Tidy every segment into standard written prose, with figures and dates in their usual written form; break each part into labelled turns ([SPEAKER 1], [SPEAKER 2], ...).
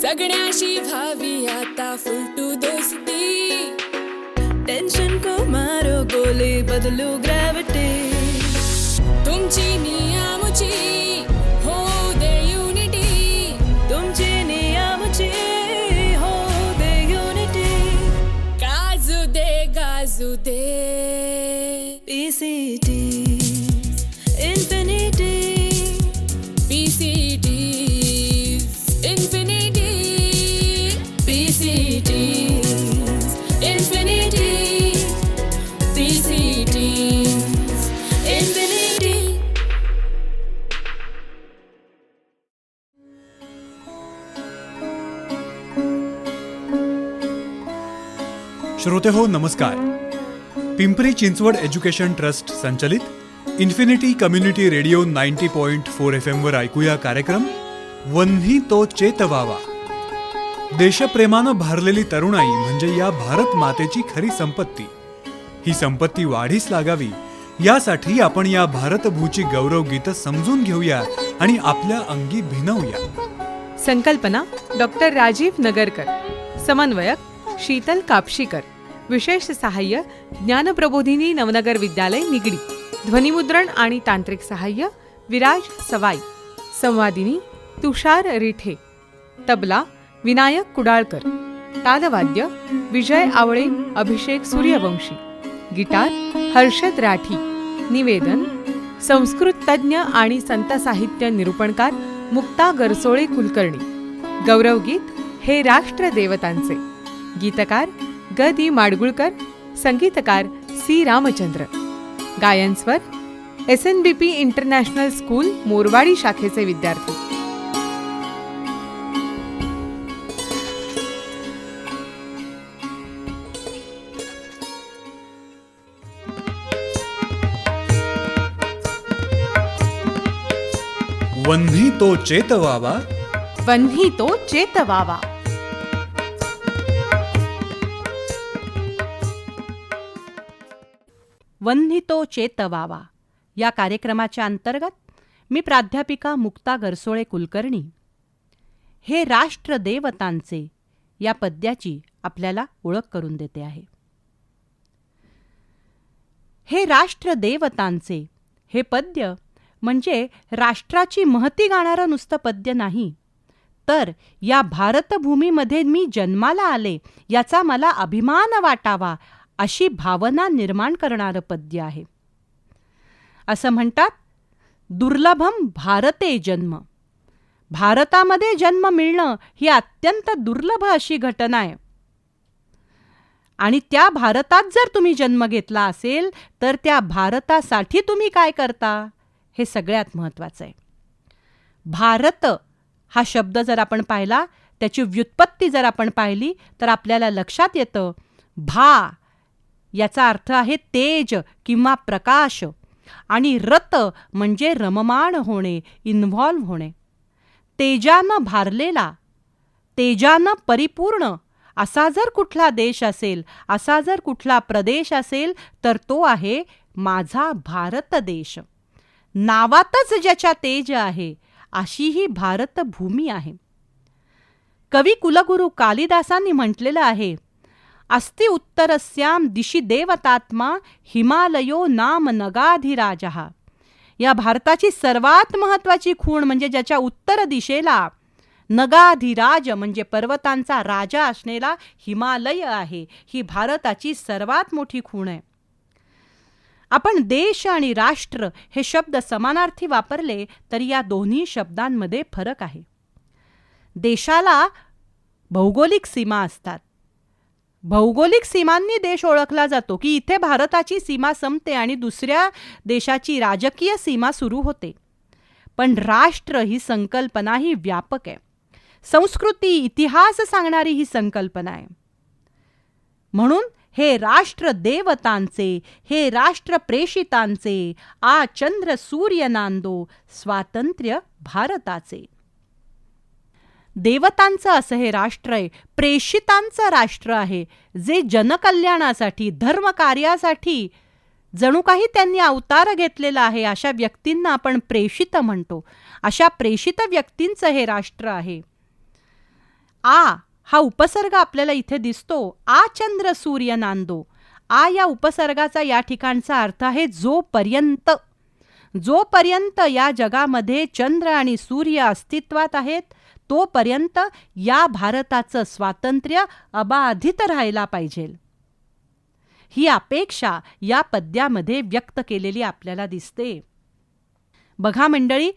[SPEAKER 1] जगण्याशी व्हावी आता फुलटू दोस्ती, टेन्शन को मारो गोले बदलू ग्रॅव्हिटी, तुमची नियमची हो दे युनिटी, तुमची नियमची हो दे युनिटी, गाजू दे PCT Infinity, PCT Infinity, PCT Infinity, PCT Infinity.
[SPEAKER 2] श्रोते हो, नमस्कार. पिंपरी चिंचवड एज्युकेशन ट्रस्ट संचलित इन्फिनिटी कम्युनिटी रेडिओ 90.4 FM वर ऐकूया कार्यक्रम वन्ही तो चेतवावा. देशप्रेमानं भारलेली तरुणाई म्हणजे या भारत मातेची खरी संपत्ती. ही संपत्ती वाढीस लागावी यासाठी आपण या भारतभूची गौरवगीतं समजून घेऊया आणि आपल्या अंगी भिनवूया.
[SPEAKER 3] संकल्पना डॉक्टर राजीव नगरकर, समन्वयक शीतल कापशीकर, विशेष सहाय्य ज्ञानप्रबोधिनी नवनगर विद्यालय निगडी, ध्वनिमुद्रण आणि तांत्रिक सहाय्य विराज सवाई, संवादिनी तुषार रिठे, तबला विनायक कुडाळकर, तालवाद्य विजय आवळे अभिषेक सूर्यवंशी, गिटार हर्षद राठी. निवेदन संस्कृत तज्ज्ञ आणि संत साहित्य निरूपणकार मुक्ता गरसोळे कुलकर्णी. गौरवगीत हे राष्ट्र देवतांचे. गीतकार ग दी माडगुळकर, संगीतकार सी रामचंद्र. गायनस्वर SNBP इंटरनॅशनल स्कूल मोरवाडी शाखेचे विद्यार्थी.
[SPEAKER 2] वन्ही तो चेतवावा,
[SPEAKER 3] वन्ही तो चेतवावा.
[SPEAKER 4] वन्ही तो चेतवावा या कार्यक्रमाच्या अंतर्गत मी प्राध्यापिका मुक्ता गरसोळे कुलकर्णी हे राष्ट्र देवतांचे या पद्याची आपल्याला ओळख करून देते आहे. हे राष्ट्र देवतांचे हे पद्य म्हणजे राष्ट्राची महती गाणारं नुसतं पद्य नाही, तर या भारतभूमीमध्ये मी जन्माला आले याचा मला अभिमान वाटावा अशी भावना निर्माण करणारं पद्य आहे. असं म्हणतात, दुर्लभम भारते जन्म. भारतामध्ये जन्म मिळणं ही अत्यंत दुर्लभ अशी घटना आहे. आणि त्या भारतात जर तुम्ही जन्म घेतला असेल तर त्या भारतासाठी तुम्ही काय करता हे सगळ्यात महत्त्वाचं आहे. भारत हा शब्द जर आपण पाहिला, त्याची व्युत्पत्ती जर आपण पाहिली तर आपल्याला लक्षात येतं, भा याचा अर्थ आहे तेज किंवा प्रकाश, आणि रत म्हणजे रममाण होणे, इन्व्हॉल्व होणे. तेजानं भारलेला, तेजानं परिपूर्ण असा जर कुठला देश असेल, असा जर कुठला प्रदेश असेल तर तो आहे माझा भारत देश. नावातच ज्याच्या तेज आहे अशी ही भारतभूमी आहे. कवी कुलगुरू कालिदासांनी म्हटलेलं आहे, अस्ति उत्तरस्याम दिशि देवतात्मा हिमालयो नाम नगाधिराजः. या भारताची सर्वात महत्त्वाची खूण म्हणजे ज्याच्या उत्तर दिशेला नगाधिराज म्हणजे पर्वतांचा राजा असलेला हिमालय आहे, ही भारताची सर्वात मोठी खूण आहे. आपण देश आणि राष्ट्र हे शब्द समानार्थी वापरले तरी या दोन्ही शब्दांमध्ये फरक आहे. देशाला भौगोलिक सीमा असतात. भौगोलिक सीमांनी देश ओळखला जातो की इथे भारताची सीमा संपते आणि दुसऱ्या देशाची राजकीय सीमा सुरू होते. पण राष्ट्र ही संकल्पना ही व्यापक आहे. संस्कृती, इतिहास सांगणारी ही संकल्पना आहे. म्हणून हे राष्ट्र देवतांचे, हे राष्ट्र प्रेषितांचे, आ चंद्र सूर्य नांदो स्वातंत्र्य भारताचे. देवतांचं असं हे राष्ट्र आहे, प्रेषितांचं राष्ट्र आहे, जे जनकल्याणासाठी, धर्मकार्यासाठी जणू काही त्यांनी अवतार घेतलेला आहे. अशा व्यक्तींना आपण प्रेषित म्हणतो. अशा प्रेषित व्यक्तींचं हे राष्ट्र आहे. हा उपसर्ग आपल्याला इथे दिसतो. आ चंद्र सूर्य नांदो. आ या उपसर्गाचा या ठिकाणचा अर्थ आहे जोपर्यंत. जोपर्यंत या जगामध्ये चंद्र आणि सूर्य अस्तित्वात आहेत तोपर्यंत या भारताचं स्वातंत्र्य अबाधित राहायला पाहिजे. ही अपेक्षा या पद्यामध्ये व्यक्त केलेली आपल्याला दिसते. बघा मंडळी,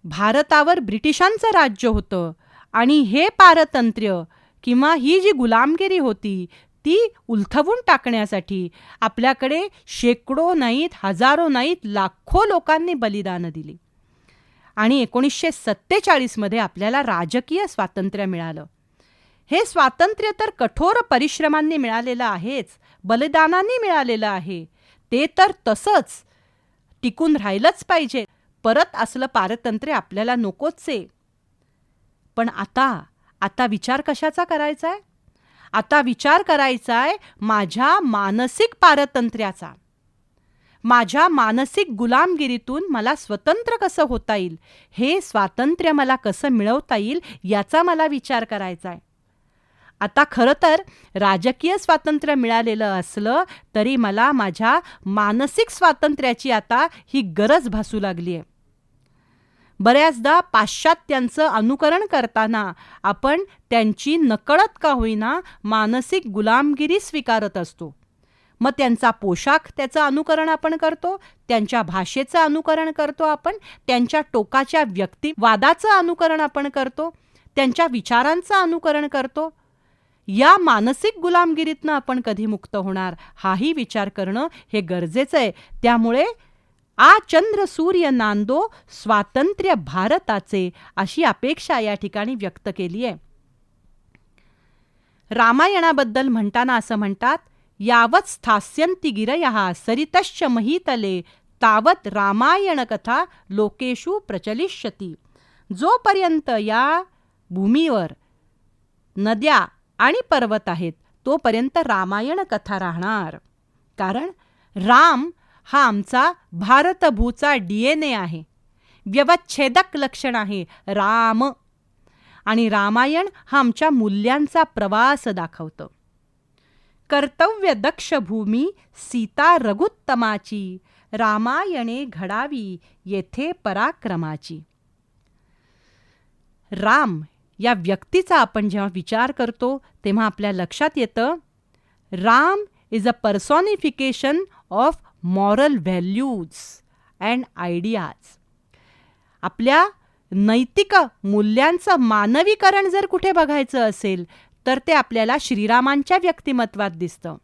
[SPEAKER 4] भारतावर ब्रिटिशांचं राज्य होतं आणि हे पारतंत्र्य किंवा ही जी गुलामगिरी होती ती उलथवून टाकण्यासाठी आपल्याकडे शेकडो नाहीत, हजारो नाहीत, लाखो लोकांनी बलिदानं दिली. आणि 1947 आपल्याला राजकीय स्वातंत्र्य मिळालं. हे स्वातंत्र्य तर कठोर परिश्रमांनी मिळालेलं आहेच, बलिदानांनी मिळालेलं आहे. ते तर तसंच टिकून राहिलंच पाहिजे. परत असलं पारतंत्र्य आपल्याला नकोच आहे. पण आता विचार कशाचा करायचा आहे? आता विचार करायचा आहे माझ्या मानसिक पारतंत्र्याचा. माझ्या मानसिक गुलामगिरीतून मला स्वतंत्र कसं होता येईल, हे स्वातंत्र्य मला कसं मिळवता येईल याचा मला विचार करायचा आहे. आता खरं तर राजकीय स्वातंत्र्य मिळालेलं असलं तरी मला माझ्या मानसिक स्वातंत्र्याची आता ही गरज भासू लागली आहे. बऱ्याचदा पाश्चात्यांचं अनुकरण करताना आपण त्यांची नकळत का होईना मानसिक गुलामगिरी स्वीकारत असतो. मग त्यांचा पोशाख त्याचं अनुकरण आपण करतो, त्यांच्या भाषेचं अनुकरण करतो आपण, त्यांच्या टोकाच्या व्यक्तिवादाचं अनुकरण आपण करतो, त्यांच्या विचारांचं अनुकरण करतो. या मानसिक गुलामगिरीतनं आपण कधी मुक्त होणार हाही विचार करणं हे गरजेचं आहे. त्यामुळे आ चंद्र सूर्य नांदो स्वातंत्र्य भारताचे अशी अपेक्षा या ठिकाणी व्यक्त केली आहे. रामायणाबद्दल म्हणताना असं म्हणतात, यावत स्थास्यन्ति गिरयः सरितश्च महीतले तावत रामायण कथा लोकेषु प्रचलिष्यति. जोपर्यंत या भूमीवर नद्या आणि पर्वत आहेत तोपर्यंत रामायण कथा राहणार. कारण राम हा आमचा भारतभूचा DNA आहे, व्यवच्छेदक लक्षण आहे राम. आणि रामायण हा आमच्या मूल्यांचा प्रवास दाखवतं. कर्तव्य दक्ष भूमी सीता रघुत्तमाची, रामायणे घडावी येथे पराक्रमाची. राम या व्यक्तीचा आपण जेव्हा विचार करतो तेव्हा आपल्या लक्षात येतं Ram is a पर्सॉनिफिकेशन of moral values and ideas. आपल्या नैतिक मूल्यांचं मानवीकरण जर कुठे बघायचं असेल तर ते आपल्याला श्रीरामांच्या व्यक्तिमत्वात दिसतं.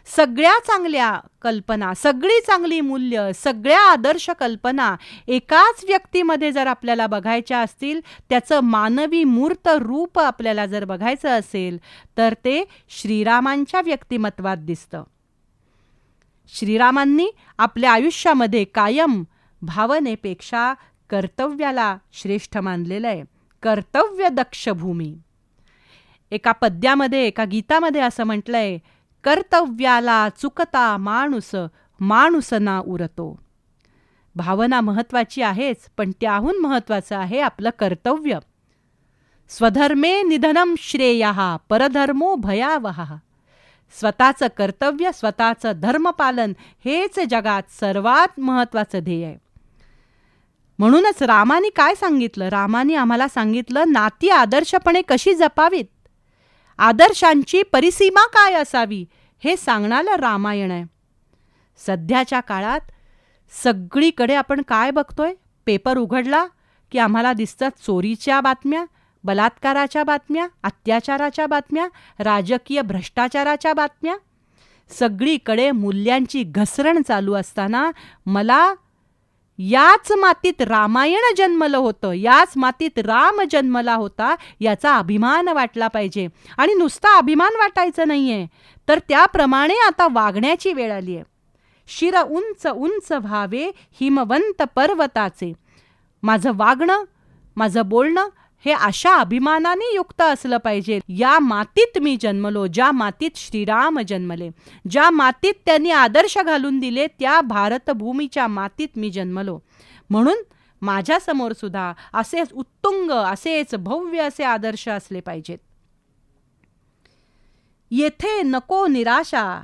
[SPEAKER 4] सगळ्या चांगल्या कल्पना, सगळी चांगली मूल्य, सगळ्या आदर्श कल्पना एकाच व्यक्तीमध्ये जर आपल्याला बघायच्या असतील, त्याचं मानवी मूर्त रूप आपल्याला जर बघायचं असेल तर ते श्रीरामांच्या व्यक्तिमत्वात दिसतं. श्रीरामांनी आपल्या आयुष्यामध्ये कायम भावनेपेक्षा कर्तव्याला श्रेष्ठ मानलेलं आहे. कर्तव्य दक्ष भूमी. एका पद्यामध्ये, एका गीतामध्ये असं म्हटलंय, कर्तव्याला चुकता माणूस, माणूस ना उरतो. भावना महत्वाची आहेच, पण त्याहून महत्वाचं आहे आपलं कर्तव्य. स्वधर्मे निधनम श्रेयः परधर्मो भयावहः. स्वतःचं कर्तव्य, स्वतःचं धर्मपालन हेच जगात सर्वात महत्वाचं ध्येय आहे. म्हणूनच रामाने काय सांगितलं? रामाने आम्हाला सांगितलं नाती आदर्शपणे कशी जपावीत, आदर्शांची परिसीमा काय असावी हे सांगणारं रामायण आहे. सध्याच्या काळात सगळीकडे आपण काय बघतोय? पेपर उघडला की आम्हाला दिसतात चोरीच्या बातम्या, बलात्काराच्या बातम्या, अत्याचाराच्या बातम्या, राजकीय भ्रष्टाचाराच्या बातम्या. सगळीकडे मूल्यांची घसरण चालू असताना मला याच मातीत रामायण जन्मलं होतं, याच मातीत राम जन्मला होता याचा अभिमान वाटला पाहिजे. आणि नुसता अभिमान वाटायचं नाहीये, तर त्याप्रमाणे आता वागण्याची वेळ आली आहे. शिर उंच उंच व्हावे हिमवंत पर्वताचे. माझं वागणं, माझं बोलणं हे अशा अभिमानाने युक्त असलं पाहिजे. या मातीत मी जन्मलो, ज्या मातीत श्रीराम जन्मले, ज्या मातीत त्यांनी आदर्श घालून दिले, त्या भारतभूमीच्या मातीत मी जन्मलो. म्हणून माझ्यासमोर सुद्धा असेच उत्तुंग, असेच भव्य असे आदर्श असले पाहिजेत. येथे नको निराशा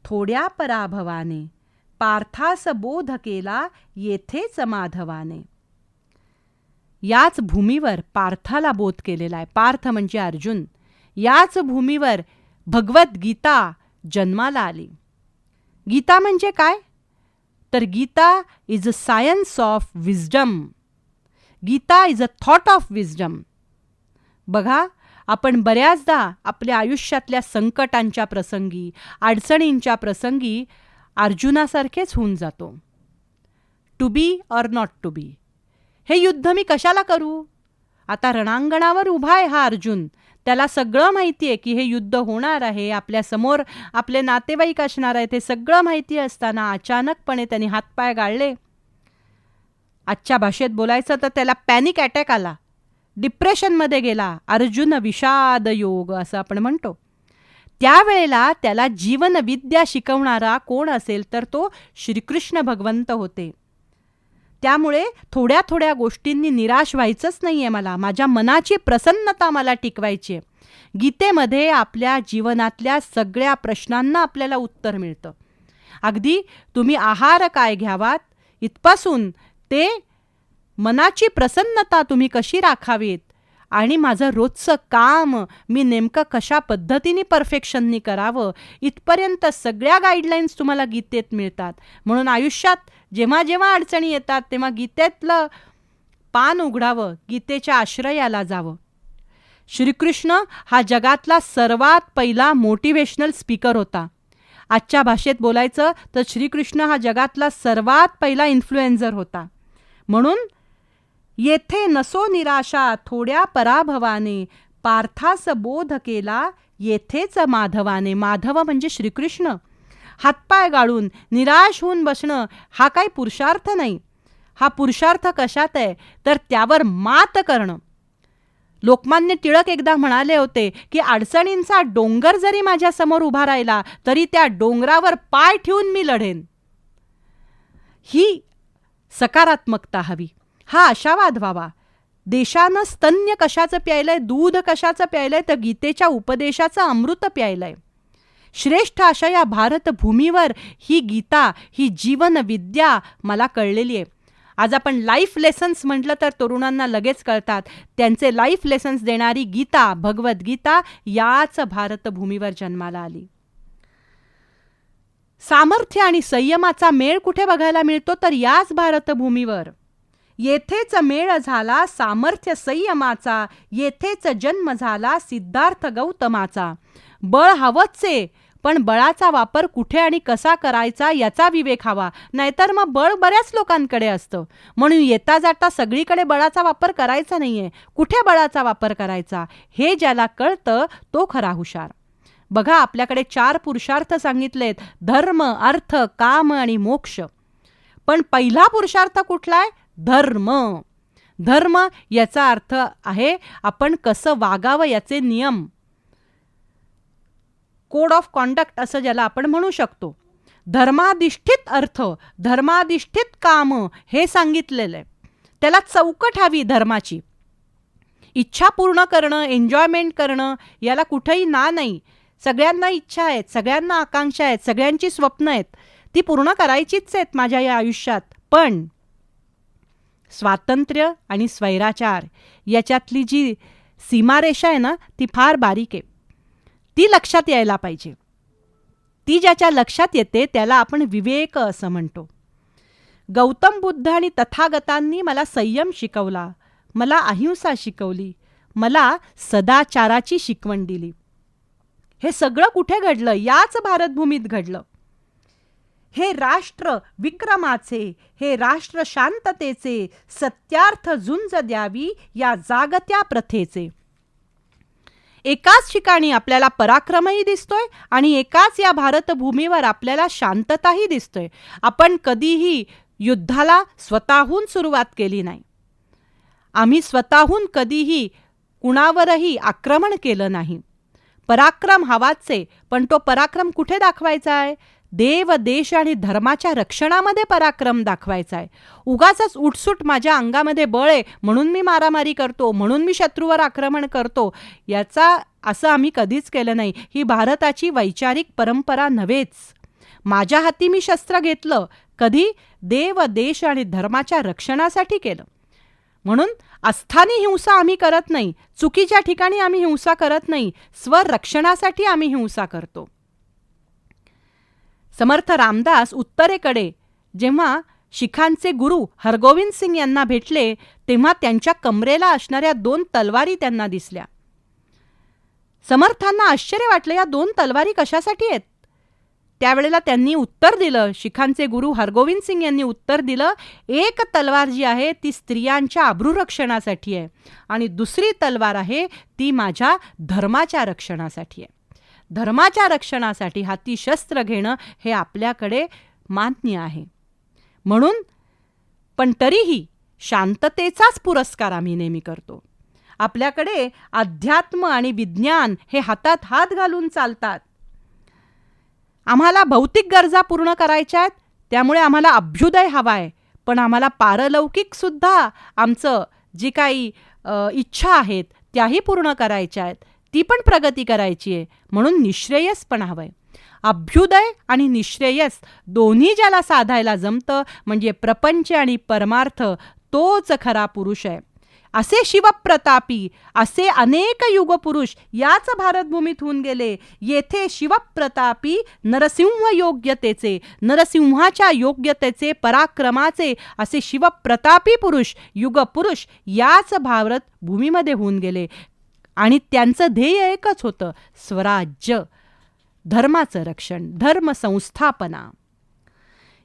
[SPEAKER 4] थोड्या पराभवाने, पार्थास बोध केला येथेच माधवाने. याच भूमीवर पार्थाला बोध केलेला आहे. पार्थ म्हणजे अर्जुन. याच भूमीवर भगवद्गीता जन्माला आली. गीता म्हणजे काय? तर Gita is a science of wisdom. Gita is a thought of wisdom. बघा, आपण बऱ्याचदा आपल्या आयुष्यातल्या संकटांच्या प्रसंगी, अडचणींच्या प्रसंगी अर्जुनासारखेच होऊन जातो. To be or not to be. हे युद्ध मी कशाला करू? आता रणांगणावर उभा आहे हा अर्जुन. त्याला सगळं माहिती आहे की हे युद्ध होणार आहे, आपल्यासमोर आपले नातेवाईक असणार आहेत, हे सगळं माहिती असताना अचानकपणे त्यांनी हातपाय गाळले. आजच्या भाषेत बोलायचं तर त्याला पॅनिक अटॅक आला, डिप्रेशनमध्ये गेला. अर्जुन विषाद योग असं आपण म्हणतो. त्यावेळेला त्याला जीवनविद्या शिकवणारा कोण असेल तर तो श्रीकृष्ण भगवंत होते. त्यामुळे थोड्या थोड्या गोष्टींनी निराश व्हायचंच नाही आहे मला. माझ्या मनाची प्रसन्नता मला टिकवायची आहे. गीतेमध्ये आपल्या जीवनातल्या सगळ्या प्रश्नांना आपल्याला उत्तर मिळतं. अगदी तुम्ही आहार काय घ्यावात इथपासून ते मनाची प्रसन्नता तुम्ही कशी राखावीत आणि माझं रोजचं काम मी नेमकं कशा पद्धतीने परफेक्शननी करावं इथपर्यंत सगळ्या गाईडलाईन्स तुम्हाला गीतेत मिळतात. म्हणून आयुष्यात जेव्हा जेव्हा अडचणी येतात तेव्हा गीतेतलं पान उघडावं, गीतेच्या आश्रयाला जावं. श्रीकृष्ण हा जगातला सर्वात पहिला मोटिवेशनल स्पीकर होता. आजच्या भाषेत बोलायचं तर श्रीकृष्ण हा जगातला सर्वात पहिला इन्फ्लुएन्झर होता. म्हणून येथे नसो निराशा थोड्या पराभवाने, पार्थास बोध केला येथेच माधवाने. माधव म्हणजे श्रीकृष्ण. हातपाय गाळून निराश होऊन बसणं हा काही पुरुषार्थ नाही. हा पुरुषार्थ कशात आहे तर त्यावर मात करणं. लोकमान्य टिळक एकदा म्हणाले होते की अडचणींचा डोंगर जरी माझ्यासमोर उभा राहिला तरी त्या डोंगरावर पाय ठेवून मी लढेन. ही सकारात्मकता हवी, हा आशावाद व्हावा. देशानं स्तन्य कशाचं प्यायलंय, दूध कशाचं प्यायलंय तर गीतेच्या उपदेशाचं अमृत प्यायलंय. श्रेष्ठ अशा या भारतभूमीवर ही गीता, ही जीवनविद्या मला कळलेली आहे. आज आपण लाईफ लेसन्स म्हटलं तर तरुणांना लगेच कळतात. त्यांचे लाईफ लेसन्स देणारी गीता, भगवद्गीता याच भारतभूमीवर जन्माला आली. सामर्थ्य आणि संयमाचा मेळ कुठे बघायला मिळतो तर याच भारतभूमीवर. येथेच मेळ झाला सामर्थ्य संयमाचा, येथेच जन्म झाला सिद्धार्थ गौतमाचा. बळ हवंच पण बळाचा वापर कुठे आणि कसा करायचा याचा विवेक हवा. नाहीतर मग बळ बऱ्याच लोकांकडे असतं. म्हणून येता जाता सगळीकडे बळाचा वापर करायचा नाहीये. कुठे बळाचा वापर करायचा हे ज्याला कळतं तो खरा हुशार. बघा, आपल्याकडे 4 पुरुषार्थ सांगितलेत: धर्म, अर्थ, काम आणि मोक्ष. पण पहिला पुरुषार्थ कुठला आहे? धर्म. धर्म याचा अर्थ आहे आपण कसं वागावं याचे नियम, कोड ऑफ कॉन्डक्ट असं ज्याला आपण म्हणू शकतो. धर्माधिष्ठित अर्थ, धर्माधिष्ठित काम हे सांगितलेलं आहे. त्याला चौकट हवी धर्माची. इच्छा पूर्ण करणं, एन्जॉयमेंट करणं याला कुठेही ना नाही. सगळ्यांना इच्छा आहेत, सगळ्यांना आकांक्षा आहेत, सगळ्यांची स्वप्न आहेत, ती पूर्ण करायचीच आहेत माझ्या या आयुष्यात. पण स्वातंत्र्य आणि स्वैराचार याच्यातली जी सीमारेषा आहे ना ती फार बारीक आहे. ती लक्षात यायला पाहिजे. ती ज्याच्या लक्षात येते त्याला आपण विवेक असं म्हणतो. गौतम बुद्ध आणि तथागतांनी मला संयम शिकवला, मला अहिंसा शिकवली, मला सदाचाराची शिकवण दिली. हे सगळं कुठे घडलं? याच भारतभूमीत घडलं. हे राष्ट्र विक्रमाचे, हे राष्ट्र शांततेचे, सत्यार्थ झुंज द्यावी या जागत्या प्रथेचे. एकाच ठिकाणी आपल्याला पराक्रमही दिसतोय आणि एकाच या भारतभूमीवर आपल्याला शांतताही दिसतोय. आपण कधीही युद्धाला स्वतःहून सुरुवात केली नाही. आम्ही स्वतःहून कधीही कुणावरही आक्रमण केलं नाही. पराक्रम हवाच आहे, पण तो पराक्रम कुठे दाखवायचा आहे देव, देश आणि धर्माच्या रक्षणामध्ये पराक्रम दाखवायचा आहे. उगाचच उठसूट माझ्या अंगामध्ये बळ आहे म्हणून मी मारामारी करतो, म्हणून मी शत्रूवर आक्रमण करतो, याचा असं आम्ही कधीच केलं नाही. ही भारताची वैचारिक परंपरा नव्हेच. माझ्या हाती मी शस्त्र घेतलं कधी? देव, देश आणि धर्माच्या रक्षणासाठी केलं. म्हणून अस्थानी हिंसा आम्ही करत नाही, चुकीच्या ठिकाणी आम्ही हिंसा करत नाही, स्वरक्षणासाठी आम्ही हिंसा करतो. समर्थ रामदास उत्तरेकडे जेव्हा शिखांचे गुरु हरगोविंद सिंग यांना भेटले तेव्हा त्यांच्या कमरेला असणाऱ्या 2 तलवारी त्यांना दिसल्या. समर्थांना आश्चर्य वाटलं, या 2 तलवारी कशासाठी आहेत? त्यावेळेला त्यांनी उत्तर दिलं, शिखांचे गुरु हरगोविंद सिंग यांनी उत्तर दिलं, एक तलवार जी आहे ती स्त्रियांच्या अब्रूरक्षणासाठी आहे आणि दुसरी तलवार आहे ती माझ्या धर्माच्या रक्षणासाठी आहे. धर्माच्या रक्षणासाठी हाती शस्त्र घेणं हे आपल्याकडे मान्य आहे. म्हणून पण तरीही शांततेचाच पुरस्कार आम्ही नेहमी करतो. आपल्याकडे अध्यात्म आणि विज्ञान हे हातात हात घालून चालतात. आम्हाला भौतिक गरजा पूर्ण करायच्या आहेत, त्यामुळे आम्हाला अभ्युदय हवा आहे, पण आम्हाला पारलौकिकसुद्धा आमचं जी काही इच्छा आहेत त्याही पूर्ण करायच्या आहेत, ती पण प्रगती करायची आहे. म्हणून निःश्रेयस पण हवं आहे. अभ्युदय आणि निःश्रेयस दोन्ही ज्याला साधायला जमतं म्हणजे प्रपंच आणि परमार्थ, तोच खरा पुरुष आहे. असे शिवप्रतापी, असे अनेक युगपुरुष याच भारतभूमीत होऊन गेले. येथे शिवप्रतापी नरसिंह योग्यतेचे, नरसिंहाच्या योग्यतेचे, पराक्रमाचे असे शिवप्रतापी पुरुष, युगपुरुष याच भारतभूमीमध्ये होऊन गेले. आणि त्यांचं ध्येय एकच होतं, स्वराज्य, धर्माचं रक्षण, धर्मसंस्थापना.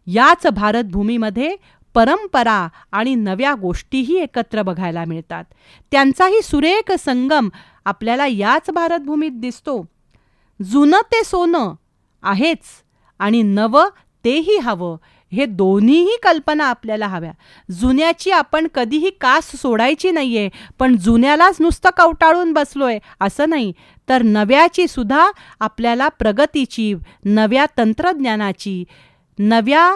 [SPEAKER 4] याच भारतभूमीमध्ये परंपरा आणि नव्या गोष्टीही एकत्र बघायला मिळतात. त्यांचाही सुरेख संगम आपल्याला याच भारतभूमीत दिसतो. जुनं ते सोनं आहेच आणि नवं तेही हवं, हे दोन्हीही कल्पना आपल्याला हव्या. जुन्याची आपण कधीही कास सोडायची नाही आहे, पण जुन्यालाच नुसतं कवटाळून बसलोय असं नाही, तर नव्याची सुद्धा आपल्याला प्रगतीची, नव्या तंत्रज्ञानाची, नव्या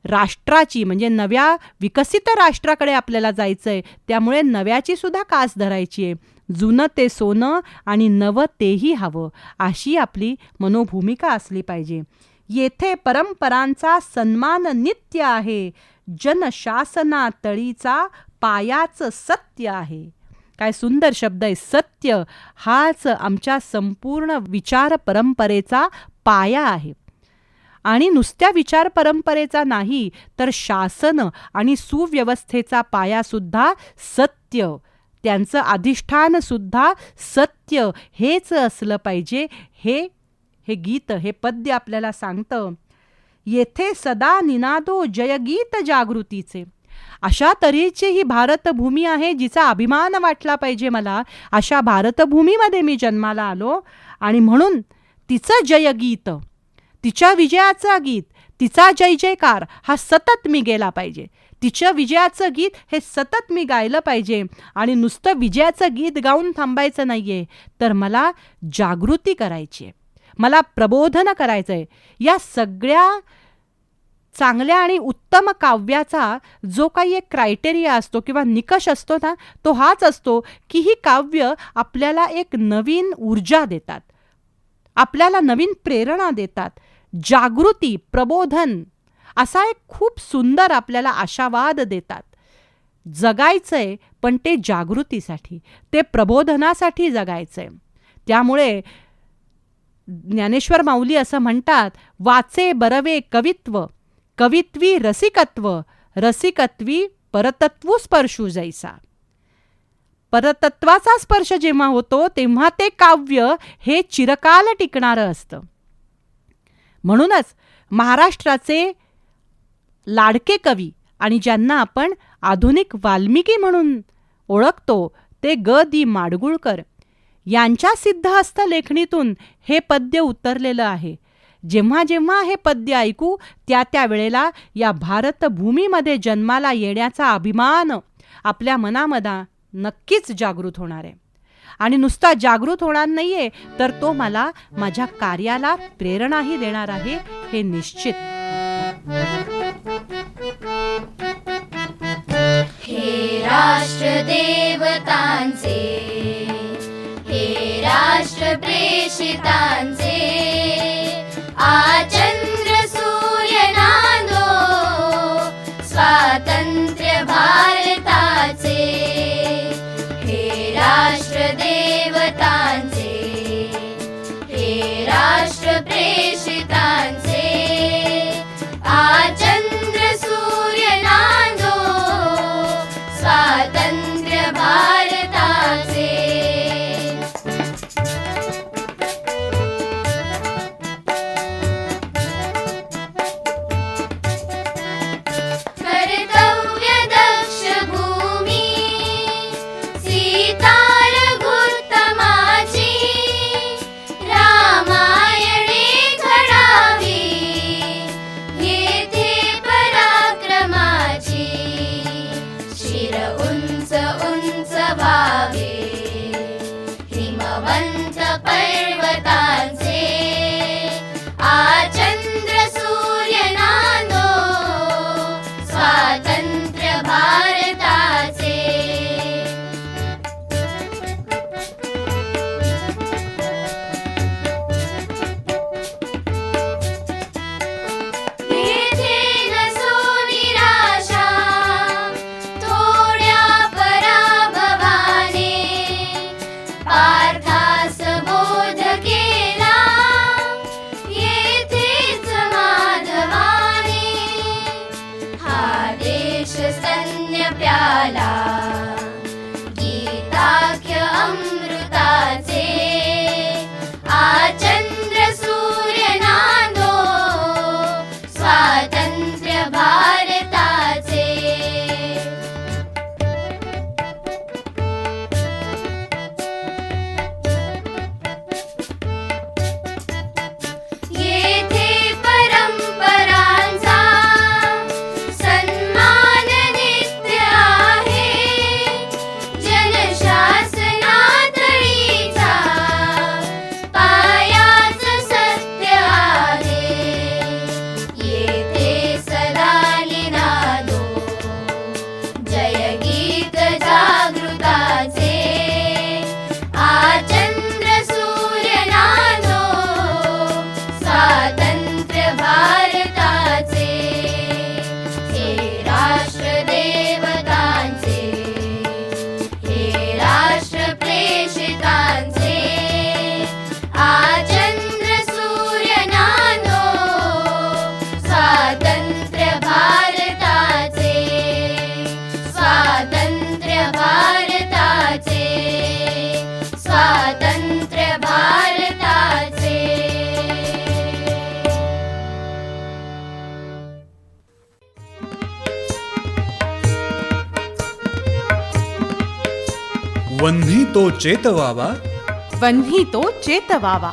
[SPEAKER 4] राष्ट्राची म्हणजे नव्या विकसित राष्ट्राकडे आपल्याला जायचं आहे. त्यामुळे नव्याची सुद्धा कास धरायची आहे. जुनं ते सोनं आणि नवं तेही हवं, अशी आपली मनोभूमिका असली पाहिजे. येथे परंपरांचा सन्मान नित्य आहे, जनशासनातळीचा पायाचं सत्य आहे. काय सुंदर शब्द आहे. सत्य हाच आमच्या संपूर्ण विचार परंपरेचा पाया आहे. आणि नुसत्या विचार परंपरेचा नाही, तर शासन आणि सुव्यवस्थेचा पायासुद्धा सत्य, त्यांचं अधिष्ठानसुद्धा सत्य हेच असलं पाहिजे. हे गीत, हे पद्य आपल्याला सांगतं. येथे सदा निनादो जयगीत जागृतीचे. अशा तऱ्हेची ही भारतभूमी आहे जिचा अभिमान वाटला पाहिजे मला. अशा भारतभूमीमध्ये मी जन्माला आलो आणि म्हणून तिचं जयगीत, तिच्या विजयाचं गीत, तिचा जय जयकार हा सतत मी गेला पाहिजे. तिच्या विजयाचं गीत हे सतत मी गायलं पाहिजे. आणि नुसतं विजयाचं गीत गाऊन थांबायचं नाही आहे, तर मला जागृती करायची आहे, मला प्रबोधन करायचं आहे. या सगळ्या चांगल्या आणि उत्तम काव्याचा जो काही एक क्रायटेरिया असतो किंवा निकष असतो ना, तो हाच असतो की ही काव्य आपल्याला एक नवीन ऊर्जा देतात, आपल्याला नवीन प्रेरणा देतात, जागृती, प्रबोधन असा एक खूप सुंदर आपल्याला आशावाद देतात. जगायचंय पण ते जागृतीसाठी, ते प्रबोधनासाठी जगायचंय. त्यामुळे ज्ञानेश्वर माऊली असं म्हणतात, वाचे बरवे कवित्व, कवित्वी रसिकत्व, रसिकत्वी परतत्व स्पर्शू जैसा. परतत्वाचा स्पर्श जेव्हा होतो तेव्हा ते काव्य हे चिरकाल टिकणारं असतं. म्हणूनच महाराष्ट्राचे लाडके कवी आणि ज्यांना आपण आधुनिक वाल्मिकी म्हणून ओळखतो ते ग दि माडगुळकर यांच्या सिद्धहस्त लेखणीतून हे पद्य उतरलेलं आहे. जेव्हा जेव्हा हे पद्य ऐकू त्या वेळेला या भारतभूमीमध्ये जन्माला येण्याचा अभिमान आपल्या मनामध्ये नक्कीच जागृत होणार आहे. आणि नुसता जागृत होणार नाहीये, तर तो मला माझ्या कार्याला प्रेरणाही देणार आहे, हे निश्चित.
[SPEAKER 5] हे राष्ट्र देवतांचे, हे राष्ट्र प्रेषितांचे, आचंद्र सूर्य नांदो स्वातंत्र्य भारताचे. हे राष्ट्र देवतांचे, हे राष्ट्र प्रेषितांचे, आचंद्र सूर्य नांदो स्वातंत्र्य भारताचे. कर्तव्य दक्ष भूमी सीतार गुरुतमाची, रामायणे घडावी येथे पराक्रमाची. शिर उंच उंच व्हावे हिमवंत पर्वतांचे, आचंद्र सूर्य नांदो स्वातंत्र्य भारताचे. येथे नसो निराशा थोड्या पराभवाने, पार्थास बोध केला येथेच माधवाने. हा देश स्तन्य प्याला गीताख्य अमृताचे, आचंद्र सूर्य नांदो स्वातंत्र्य भारताचे. येथे परंपरांचा सन्मान नित्य आहे, जनशासनातळीचा पायाच सत्य आहे. येथे सदा निनादो जय गीत जागृताचे, आचंद्र सूर्य नांदो स्वातंत्र्य भारताचे. हे राष्ट्र देवतांचे, हे राष्ट्र प्रेषितांचे, आचंद्र सूर्य नांदो स्वातंत्र्य भारताचे. स्वातंत्र्य भारताचे, स्वातंत्र्य भारताचे.
[SPEAKER 2] वन्ही तो चेतवावा,
[SPEAKER 3] वन्ही तो चेतवावा.